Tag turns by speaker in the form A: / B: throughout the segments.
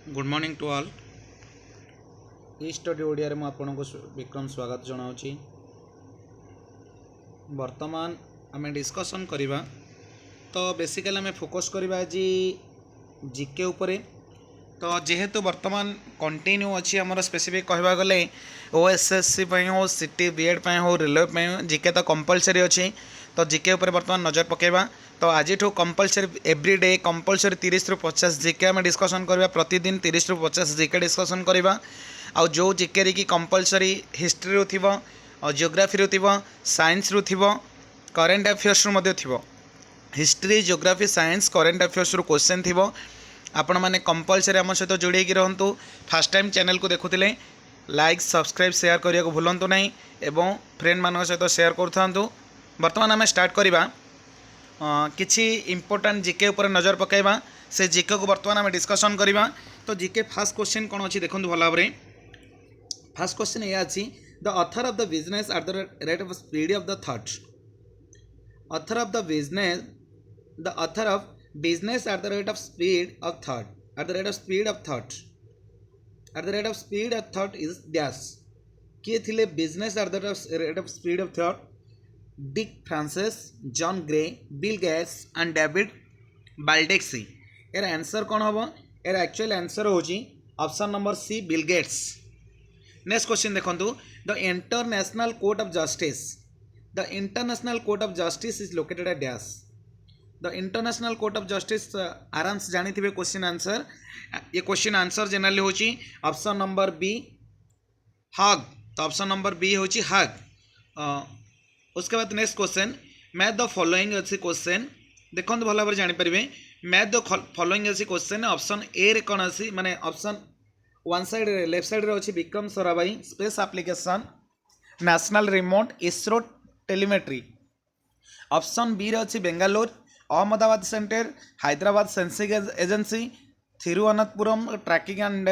A: Good morning to all. ई study Odia रे आपको विक्रम स्वागत जनावि। वर्तमान आम डिस्कसन करवा तो बेसिकली आम फोकस करवा आज जीके उपरे। तो जेहेतु वर्तमान कंटिन्यू अच्छी आमर स्पेसिफिक कहवा गले ओएसएससी हो सिटी बीएड हो रेलवे जीके तो कंपलसरी अच्छी। तो जीके उपर वर्तमान नजर पकेबा। तो आज कंपलसरी एवरीडे कंपलसरी 30 रु 50 जीके आम डिस्कसन करवा। प्रतिदिन 30 रु 50 जीके डिस्कसन करवा। आउ जो जीके की कंपलसरी हिस्ट्री रू थी, जियोग्राफी रू थी, साइंस रू थी, करेन्ट अफेयर्स रू थी। History geography science current affairs रू क्वेश्चन थी। आपण मैंने कंपलसरी आम सहित जोड़े रहतु। फास्ट टाइम चैनल को देखुले लाइक सब्सक्राइब शेयर करने को भूलु ना एवं फ्रेंड मान सहित शेयर करूँ। बर्तमान आम स्टार्ट करवा किछि इंपोर्टेंट जीके ऊपर नजर पकाइबा। से जीके को बर्तमान आम डिस्कसन करवा। तो जीके फास्ट क्वेश्चन कौन अच्छी देखो भल भाव। फास्ट क्वेश्चन यह अच्छी the author of the business at the rate of speed of the thought. Author of the business the author of business at the rate of speed of thought, at the rate of speed of thought, at the rate of speed of thought is dash। किए थिले business at the rate of speed of thought? Dick Francis, John Gray, Bill Gates and David Baldacci. यार answer कौन हम? यार actual answer होची option number C Bill Gates. Next question देखंतु the international court of justice. The international court of justice is located at dash. The international court of justice आराम से जानी थे क्वेश्चन आंसर। ये क्वेश्चन आंसर जनरली होची option number B हाग। तो option number B होची हाग। उसके बाद next question match the following अच्छी क्वेश्चन देखो भल भाव जानीपारे। मैथ द फॉलोइंग अच्छी क्वेश्चन ऑप्शन ए रे कौन अच्छी माने option one side left side रे अच्छी Vikram Sarabhai space application national remote ISRO telemetry. Option B रे अच्छी Bangalore Ahmedabad centre Hyderabad sensing agency Thiruvananthapuram tracking and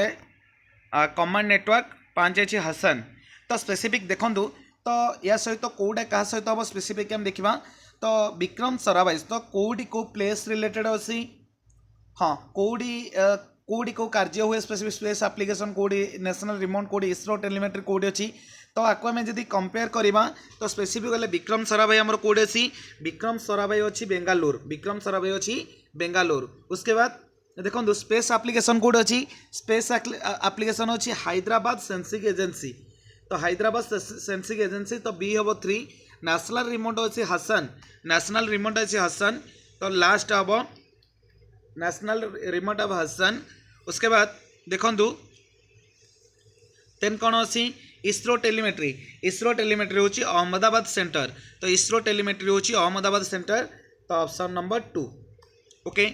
A: command network पांच अच्छी हसन। तो स्पेसिफिक देखु तो या सहित कौटा क्या सहित हम स्पेसिफिक हम देखा तो विक्रम साराभाई तो कौटी को प्लेस रिलेटेड अच्छी। हाँ कौटी को कार्य हुए स्पेसिफिक स्पेस एप्लिकेशन कौटी नेशनल रिमोट कौटी इसरो टेलीमेट्री कौटी अच्छी। तो आपको आम जब कंपेयर करवा तो स्पेसिफिक गले विक्रम साराभाई आमर कौटे अच्छी विक्रम साराभाई अच्छी बेंगालुरु। विक्रम साराभाई अच्छी बेंगालुरु। उसके बाद देखो स्पेस एप्लिकेशन कौट अच्छी स्पेस एप्लिकेशन अच्छी हैदराबाद सेंसिंग एजेंसी। तो हैदराबाद सेंसिंग एजेंसी तो बी हम 3। नेशनल रिमोट अच्छी हसन। नेशनल रिमोट अच्छी हसन। तो लास्ट हम नेशनल रिमोट ऑफ हसन। उसके बाद देखु तेन कौन अच्छी इसरो टेलीमेट्री। इसरो टेलीमेट्री हूँ अहमदाबाद सेंटर। तो इसरो टेलीमेट्री हूँ अहमदाबाद सेंटर। तो ऑप्शन नंबर 2। ओके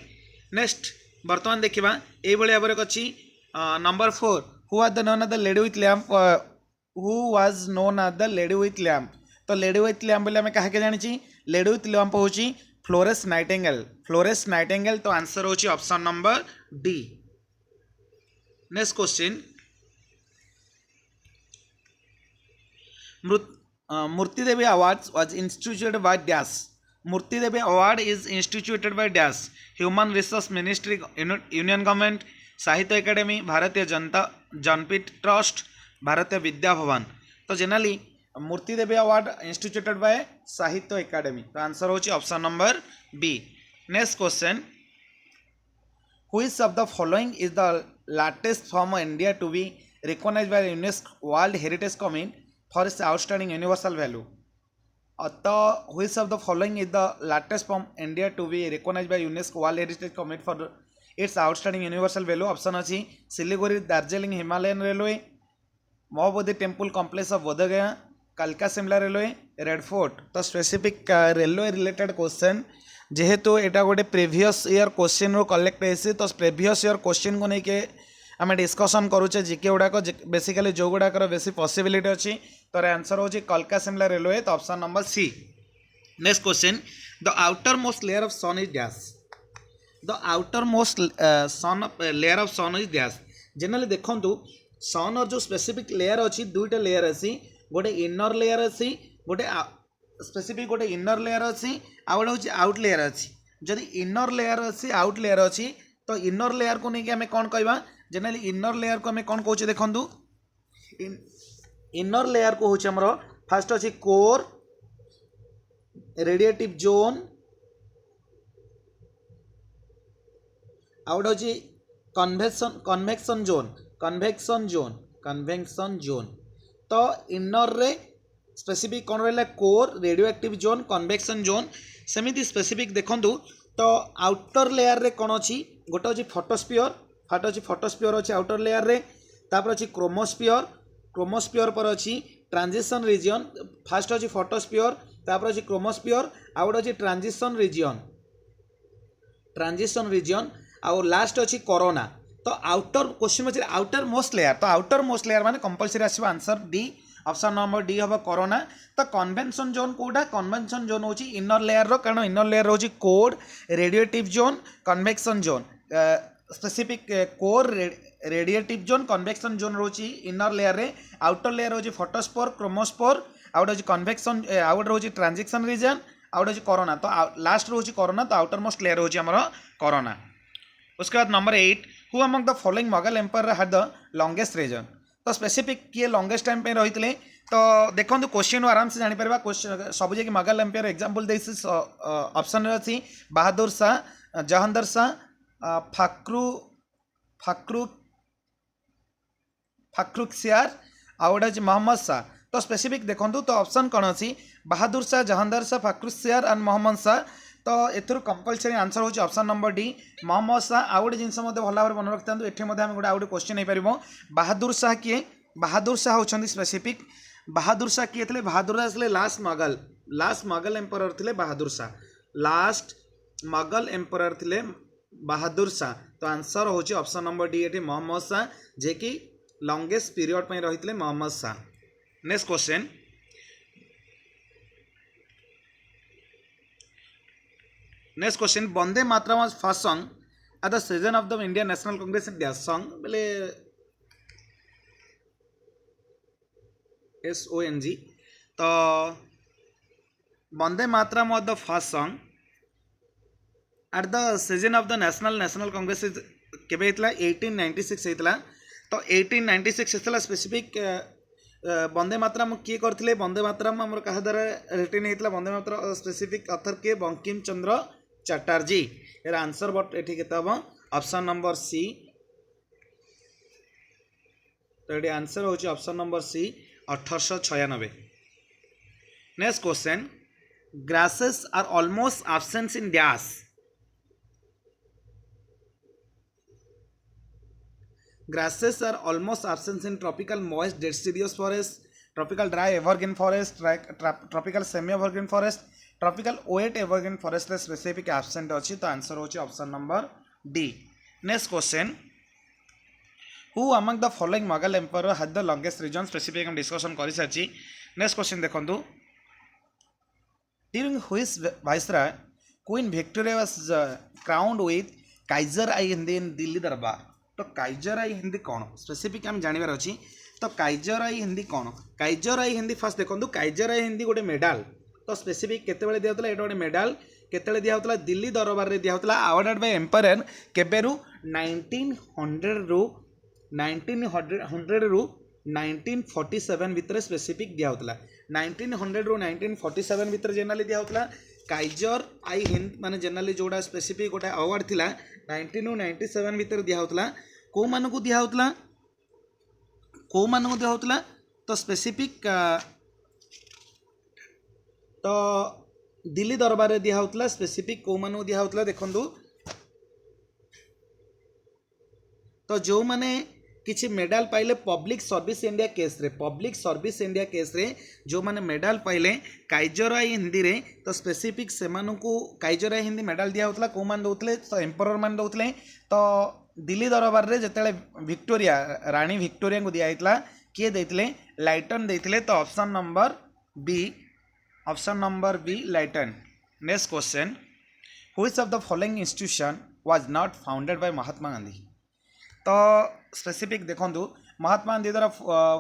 A: नेक्स्ट बर्तमान देखा ये भाव एक अच्छी number 4 who are the known of the lady with lamp. Who was known of the lady with lamp. तो लेडी विथ लैम्प बोले आम क्या जानी लेडी विथ लैम्प हूँ फ्लोरेंस नाइटिंगेल। Florence Nightingale. तो आंसर हूँ option number D. Next question Murti Devi Awards was instituted by Dash। Murti Devi Award is instituted by Dash। Human Resource Ministry, Union Government, Sahitya academy, Bharatiya जनता Jnanpith trust, Bharatiya Vidya Bhavan. तो generally Murti Devi award instituted by Sahitya academy. तो answer होची option number B. Next question which of the following is the latest from India to be recognised by UNESCO world heritage committee for its outstanding universal value। तो which of the following is the latest from India to be recognized by UNESCO World Heritage Committee for its outstanding universal value? Option अच्छी Siliguri Darjeeling Himalayan railway, Mahabodhi temple complex of Bodhgaya, कालका Shimla railway, red fort. तो specific railway related question जेहेतु एटा गोटे previous year question रो collect होती। तो previous year question को लेके आम डिस्कसन करुचे जीके गुड़ाक बेसिकली जो गुड़ाकर बेसी पॉसिबिलिटी अच्छी। तो आंसर होची कलका शिमला रेलवे। तो option number C. Next question the outer most layer of sun is dash. The outer most layer of sun is dash. Generally देखंतु सन और जो स्पेसिफिक लेयर अच्छी दुईटा लेयर अच्छी गोटे इनर लेयर अच्छी गोटे स्पेसिफिक गोटे इनर लेयर अच्छी आ गोटे आउट लेयर अच्छी। जदि इनर लेयर अच्छी आउट लेयर अच्छी तो इनर लेयर को लेकिन आम कौन कहवा जनरली इनर लेयर को आम कौन कौचे देखु इनर लेयर को हूँ आमर फास्ट अच्छी कोर रेडिएटिव जोन आउट हूँ कन्वेक्शन जोन तो इनर रे स्पेसिफिक कौन रहा core radio active zone convection zone सेमिति स्पेसिफिक देखंतु तो आउटर लेयर रे कौन अच्छी गोटे अच्छी फोटोस्पियर अच्छी आउटर लेयर रे तापर अच्छी क्रोमोस्पियर पर अच्छी ट्रांजिशन रीजन फास्ट अच्छी फोटोस्पियर तापर अच्छी क्रोमोस्पियर आउट अच्छी ट्रांजिशन रीजन आउ लास्ट अच्छी कोरोना तो आउटर क्वेश्चन अच्छे आउटर मोस्ट लेयर माने कंपलसरी आसो answer D option number D हम कोरोना तो कन्वेंशन जोन कोटा कन्वेंशन जोन होची इनर लेयर रो कारण इनर लेयर होची core radiative zone convection zone specific core radiative zone convection zone रोची इनर लेयर रे आउटर लेयर होची फोटोस्पोर क्रोमोस्पोर आउट होची कन्वेक्शन आउट होची ट्रांजिशन रीजन आउट होची कोरोना तो लास्ट होची कोरोना तो आउटर मोस्ट लेयर होची हमर कोरोना। उसके बाद number 8 who among the following Mughal empire had the longest reign तो स्पेसिफिक किए लॉन्गेस्ट टाइम पे रही तो देखो क्वेश्चन आराम से जानीपर क्वेश्चन सब जगह मुगल एम्पायर एग्जांपल देसी ऑप्शन अच्छी बहादुर शाह जहांगीर शाह फाखरुखसियार आउट अच्छी मोहम्मद शाह तो स्पेसिफिक देखो तो ऑप्शन कौन अच्छी बहादुर शाह जहांगीर शाह फाखरुखसियार एंड मोहम्मद शाह तो एथुर कंपलसरी आंसर होची option number D Mohammad Shah आउ गोटे जिनस भल भाव मन रखि था ये गोटे आउ क्वेश्चन हो पार बहादुर शाह किए बहादुर शाह होती स्पेसिफिक बहादुर शाह किए थे बहादुर शाह लास्ट मगल एम्पायर थे बहादुर शाह लास्ट मगल एम्पायर थे बहादुर शाह तो आंसर होची ऑप्शन नंबर डी ये मोहम्मद शाह जे कि लॉन्गेस्ट पीरियड में रही Mohammad Shah. Next question next question Vande Mataram was first song at the season of the Indian National Congress in dash song बोले SONG तो Vande Mataram was the first song at the season of the National Congress केबे हितला 1896 हितला तो 1896 हितला specific Vande Mataram किए करथिले वंदे मातरम हमर कहा द्वारा written हितला Vande Mataram specific author के बंकिम चंद्र चटर्जी यार आंसर बट ये केते हम ऑप्शन नंबर सी तो ये आंसर होची option number C 1896। Next question grasses are almost absent in dash grasses are almost absent in tropical moist deciduous forest tropical dry evergreen forest tropical semi evergreen forest tropical wet evergreen forest specific absent अच्छी तो answer होची option number D. Next question who among the following Mughal empire had the longest reign specific हम discussion कर सारी। Next question देखंतु during which viceroy Queen Victoria was crowned with Kaiser i Hindi in Delhi Darbar तो Kaizer i Hindi कौन specific आम जानवर अच्छी तो काइजर आई हिंदी कौन काइजर आई हिंदी फास्ट देखो काइजर आई हिंदी गोटे मेडाल तो स्पेसिफिक केते दिया ये गोटे मेडाल केते दिया दिल्ली दरबार में दिया अवार्डेड बाय एम्पायर केबेरू 1900 रु 1947 भितर स्पेसिफिक दिया 1900 रु 1947 भितर जेनराली दिया काइजर आई हिंद माने जेनराली जोड़ा स्पेसिफिक गोटे अवार्ड थिला 1997 भितर दिया को मानकु दिया तो स्पेसिफिक तो दिल्ली दरबार में दिया स्पेसिफिक को मानकु दिया देखंतु तो जो माने किसी मेडाल पाइले पब्लिक सर्विस इंडिया केस रे जो माने मेडाल पाइले काइजर आई हिंदी रे तो स्पेसिफिक से काइजर आई हिंदी मेडाल दिया होतला को मान दउतले तो एम्परर मान दउतले तो दिल्ली दरबार रे जतेले विक्टोरिया रानी विक्टोरिया को दिया हितला किए देइतले लाइटन देइतले तो option number B Lytton. Next question which of the following institution was not founded by Mahatma Gandhi तो स्पेसिफिक देखंतु महात्मा गांधी द्वारा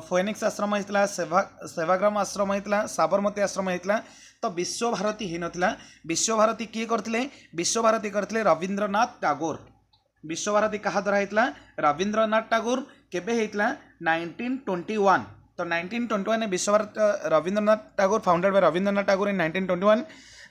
A: फोएनिक्स आश्रम होता सेवाग्राम आश्रम होता साबरमती आश्रम होता तो विश्वभारती ही नथिला विश्वभारती किए करथिले विश्वभारती करथिले रविंद्रनाथ टागोर विश्वभारती क्या द्वारा होता रवींद्रनाथ टागोर केबे होता 1921 तो 1921 Visvabharati Rabindranath Tagore founded by Rabindranath Tagore in 1921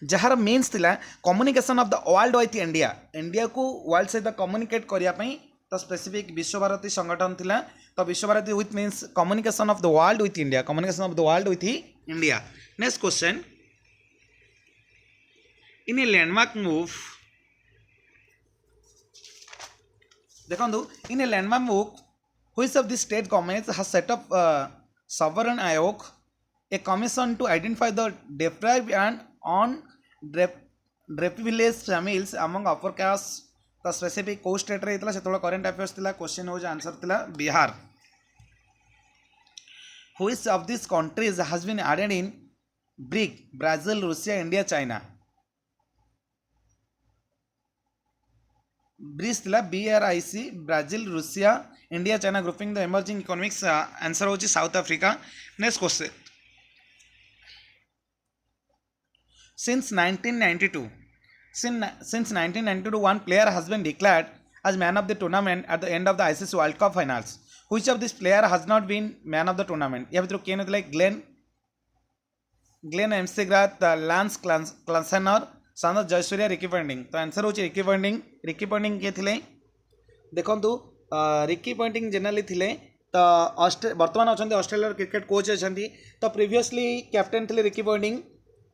A: जार मीन्स थिला communication of the world with India India को वर्ल्ड सहित कम्युनिकेट करने तो स्पेसिफिक विश्वभारती संगठन थिला तो Visvabharati with means communication of the world with India communication of the world with India next question in a landmark move देखो in a landmark move which of the state governments has set up sovereign ayog a commission to identify the deprived and underprivileged families among upper caste तो specific को state रे इतला सेतोला current affairs थिला question हो answer थिला Bihar which of these countries has been added in BRIC Brazil Russia India China BRICS थिला BRIC Brazil Russia India China grouping the emerging economics answer होची South Africa next question since 1992 one player has been declared as man of the tournament at the end of the ICC World Cup finals which of this player has not been man of the tournament या भितर केन होतले Glenn McGrath Lance Klusener Sanath Jayasuriya Ricky Ponting तो answer होची Ricky Ponting के थिले देखंतु Ricky Ponting generally थिले तो वर्तमान अच्छा ऑस्ट्रेलिया क्रिकेट कोच अच्छा तो प्रीवियसली कैप्टेन थे रिकी पॉइंटिंग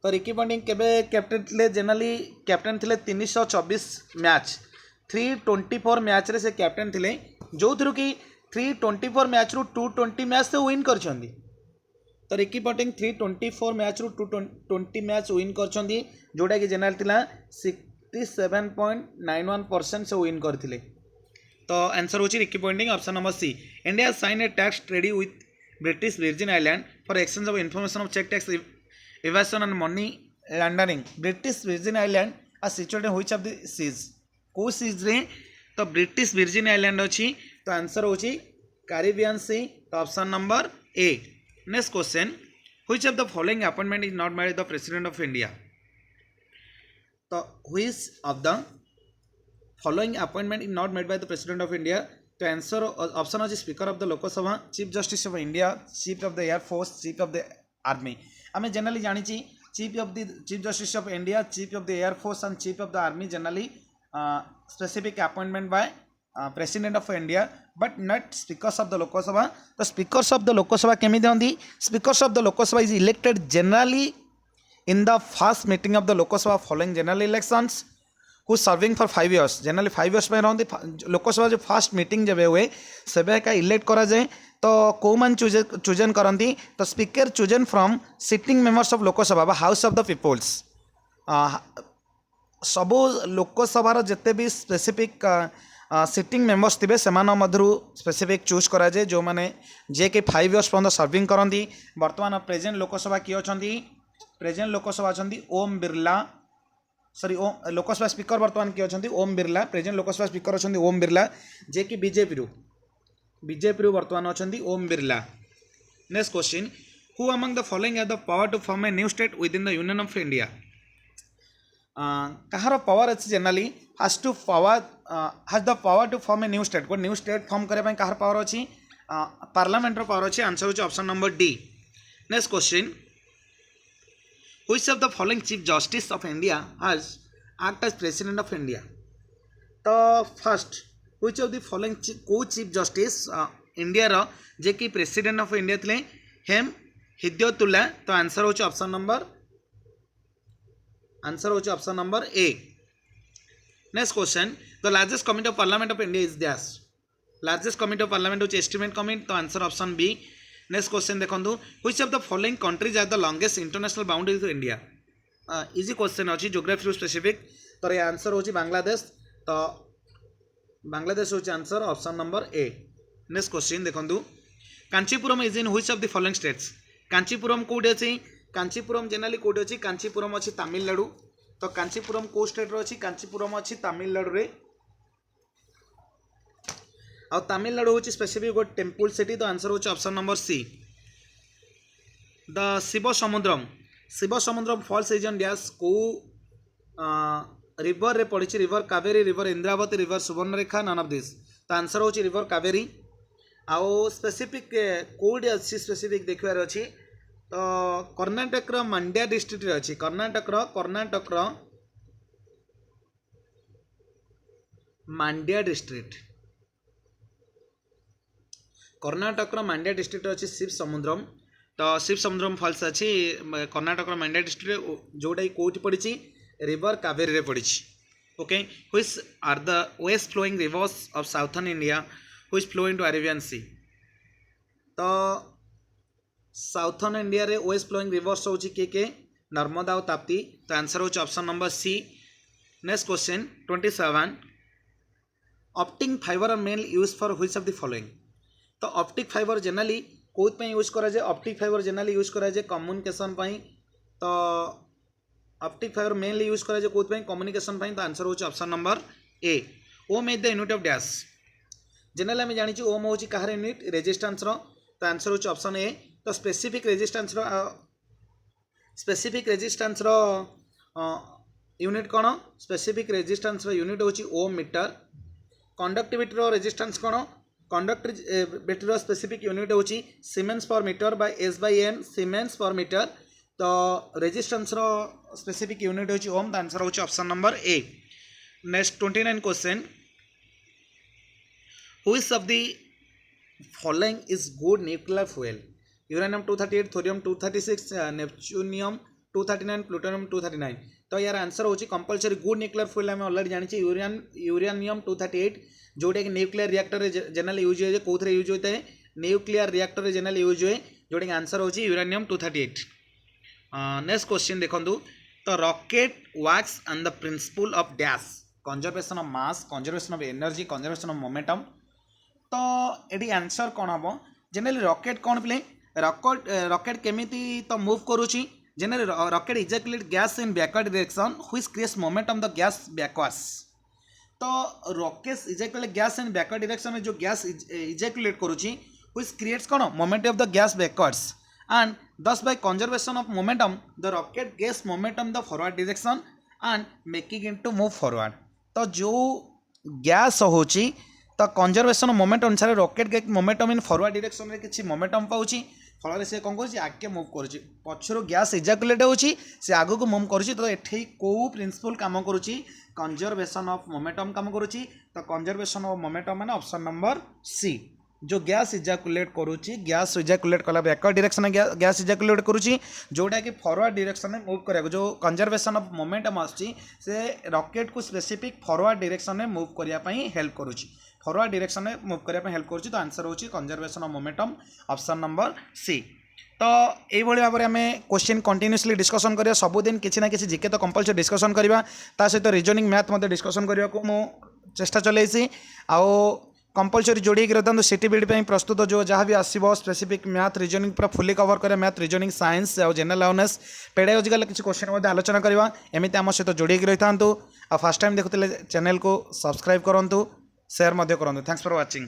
A: तो रिकी पॉइंटिंग केबे कैप्टेन थे जनरली कैप्टेन थे 324 मैच 324 मैच रे से कैप्टेन थे जो थ्रू कि 324 मैच रु 220 मैच से विन कर तो रिकी पॉइंटिंग 324 मैच रु 220 मैच विन कर जोटा कि जनरल थिला 67.91% से विन करथिले तो आंसर होची Ricky Ponting option number C India sign a tax treaty with British Virgin Island for exchange of information of check tax evasion and money laundering British Virgin Island are situated in which of the seas को seize रे तो British Virgin island अच्छी तो answer होची Caribbean सी तो option number A next question which of the following appointment is not made by the president of India तो which of the following appointment is not made by the president of India तो answer option होची speaker of the Lok Sabha chief justice of India chief of the air force chief of the army आम generally जानी chief justice of India chief of the air force and chief of the army generally specific appointment by president of India but not speakers of the Lok Sabha तो speakers of the Lok Sabha केमी दिखती speakers of the Lok Sabha is elected generally in the first meeting of the Lok Sabha following general elections who serving for 5 years generally 5 years में रहती लोकसभा जो first meeting जब हुए से का इलेक्ट करा जाए तो कौ मान चूजन करती तो speaker chosen from sitting members of Lok Sabha house of the peoples सबू लोकसभार जिते भी स्पेसिफिक सिटिंग मेंबर्स थे से मध्य स्पेसिफिक चूज करा जाए जो मैंने जे कि 5 years पर्यटन सर्विंग करती बर्तमान प्रेजेंट लोकसभा किए अच्छा प्रेजेंट लोकसभा अच्छा ओम बिरला सॉरी लोकसभा स्पीकर बर्तमान किए अच्छा ओम बिरला प्रेजेंट लोकसभा स्पीकर अच्छा ओम बिरला जे कि बीजेपी बर्तमान अच्छा Om Birla next question who among the following have the power to form a new state with in the union of India कहार पावर अच्छी generally has the power to form a new state को new state form करने कहार power अच्छी parliament power अच्छी answer होची option number D next question which of the following chief justice of India has act as president of India तो first which of the following को chief justice India रो जे कि president of India थे हेम हिद्यतुल्ला तो answer होची option number A next question the largest committee of parliament of India is dash largest committee of parliament होची estimate committee तो answer option B next question देखो which of the following countries are the longest international boundary to India easy question अच्छी geography specific तो ये answer होची बांग्लादेश तो बांग्लादेश होची answer option number A next question देखो Kanchipuram is in which of the following states Kanchipuram code अच्छी Kanchipuram generally code अच्छी कांचीपुरम अच्छी तमिलनाडु तो कांचीपुरम को स्टेट रो अच्छी कांचीपुरम अच्छी तमिलनाडु रे और तमिलनाडु होची स्पेसिफिक गोटे टेम्पल सिटी तो आंसर होची option number C the Shiva Samudram falls is on dash को रिवर रे पड़ी river Kaveri river Indravati river Subarnarekha none of this तो आंसर होची रिवर कावेरी आउ स्पेसिफिक कोड अच्छी स्पेसिफिक देखिबार अच्छी तो कर्णाटक मांड्या डिस्ट्रिक्ट अच्छी कर्णाटक मांड्या डिस्ट्रिक्ट कर्णाटक मांड्या डिस्ट्रिक्ट अच्छी शिव समुद्रम तो शिव समुद्रम फॉल्स अच्छी कर्णाटक मांड्या डिस्ट्रिक्ट जोटा कौटी पड़ी रिवर कावेरी पड़ी okay which are the west flowing rivers of southern India which flow into Arabian sea तो साउथर्न इंडिया रे वेस्ट फ्लोइंग रिवर्स होची के नर्मदा और ताप्ती तो आंसर होची option number C. Next question 27 optic fibre mainly use for which of the following तो optic fibre generally कोथ पे यूज करा जाए ऑप्टिक फाइबर जनरली यूज करा जाए कम्युनिकेशन पई तो ऑप्टिक फाइबर मेनली यूज करा जाए कोथ पे कम्युनिकेशन पई तो आंसर होची option number A. Ohm is the unit of dash generally आम जानी ओम होची कहार यूनिट रेजिस्टेंस रो तो आंसर होची ऑप्शन ए। तो स्पेसिफिक रेजिस्टेंस रो यूनिट कौन स्पेसिफिक रेजिस्टेंस रो यूनिट होची ओम मीटर। कंडक्टिविटी रो रेजिस्टेंस कौन कंडक्टिविटी रो स्पेसिफिक यूनिट होची siemens per metre by S by M siemens per metre तो रेजिस्टेंस रो स्पेसिफिक यूनिट होची ओम तो आंसर होची option number A. Next 29 question which of the following is good nuclear fuel uranium 238 thorium 236 neptunium 239 plutonium 239 तो यार answer होची compulsory good nuclear fuel आम already जानी यूरेनियम 238 जोटा कि न्यूक्लियर रिएक्टर जनरल यूज हुए कौन यूज होता है न्यूक्लियर रिएक्टर जनरल यूज हुए जोटा कि आंसर होची यूरेनियम 238। नेक्स्ट क्वेश्चन देखो तो rocket works on the principle of dash conservation of mass conservation of energy conservation of momentum तो ये आंसर कौन हम जनरली रॉकेट कौन प्ले रॉकेट केमिति तो मूव करुची generally rocket ejaculate gas in backward direction which creates momentum the gas backwards तो rocket ejaculate gas in backward direction में जो गैस इजैकुलेट करुची व्हिच क्रिएट्स कौन momentum of the gas backwards and thus by conservation of momentum the rocket gains momentum the forward direction and making it to move forward तो जो gas होची तो conservation of momentum अनुसार rocket get momentum in forward direction रे किछि momentum पाउची फल से कौन कर आगे मुव करुच्ची पछर गैस इजैकुलेट होची से आगु को मुव करुच्ची तो एठी को प्रिंसिपल काम करुच्ची कंजर्वेशन ऑफ मोमेंटम काम करुच्ची तो कंजर्वेशन ऑफ मोमेंटम माने ऑप्शन नंबर सी जो गैस इजैकुलेट करुच्ची गैस इजैकुलेट कला बैकवर्ड डायरेक्शन गैस इजैकुलेट करुच्ची जोटा कि फॉरवर्ड डायरेक्शन में मूव करिया जो कंजर्वेशन ऑफ मोमेंटम आछि से रॉकेट को स्पेसिफिक फॉरवर्ड डायरेक्शन में मूव करिया पई हेल्प करुच्ची फॉरवर्ड डायरेक्शन में मूव करिया पई हेल्प करुच्ची तो आंसर होची conservation of momentum option number C. तो यही भाव में आम क्वेश्चन कंटिन्यूसली डिस्कसन करिया सबुदिन किसी ना किसी जीके तो कंपलसरी डिस्कसन करिया ता सहित रीजनिंग मैथ मते डिस्कसन करिया को मो चेष्टा चलैसी आउ कंपलसरी जोड़ी रखता सीटीबीडी प्रस्तुत जो जहाँ भी आसो स्पेसिफिक मैथ रीजनिंग पूरा फुली कवर करें मैथ रीजनिंग साइंस और जनरल अवेयरनेस पेडागोजिकल किसी क्वेश्चन आलोचना करवा एमती आम सहित जोड़ी रही था। फर्स्ट टाइम देखुते चैनल को सब्सक्राइब करूँ शेयर करूँ। Thanks for watching.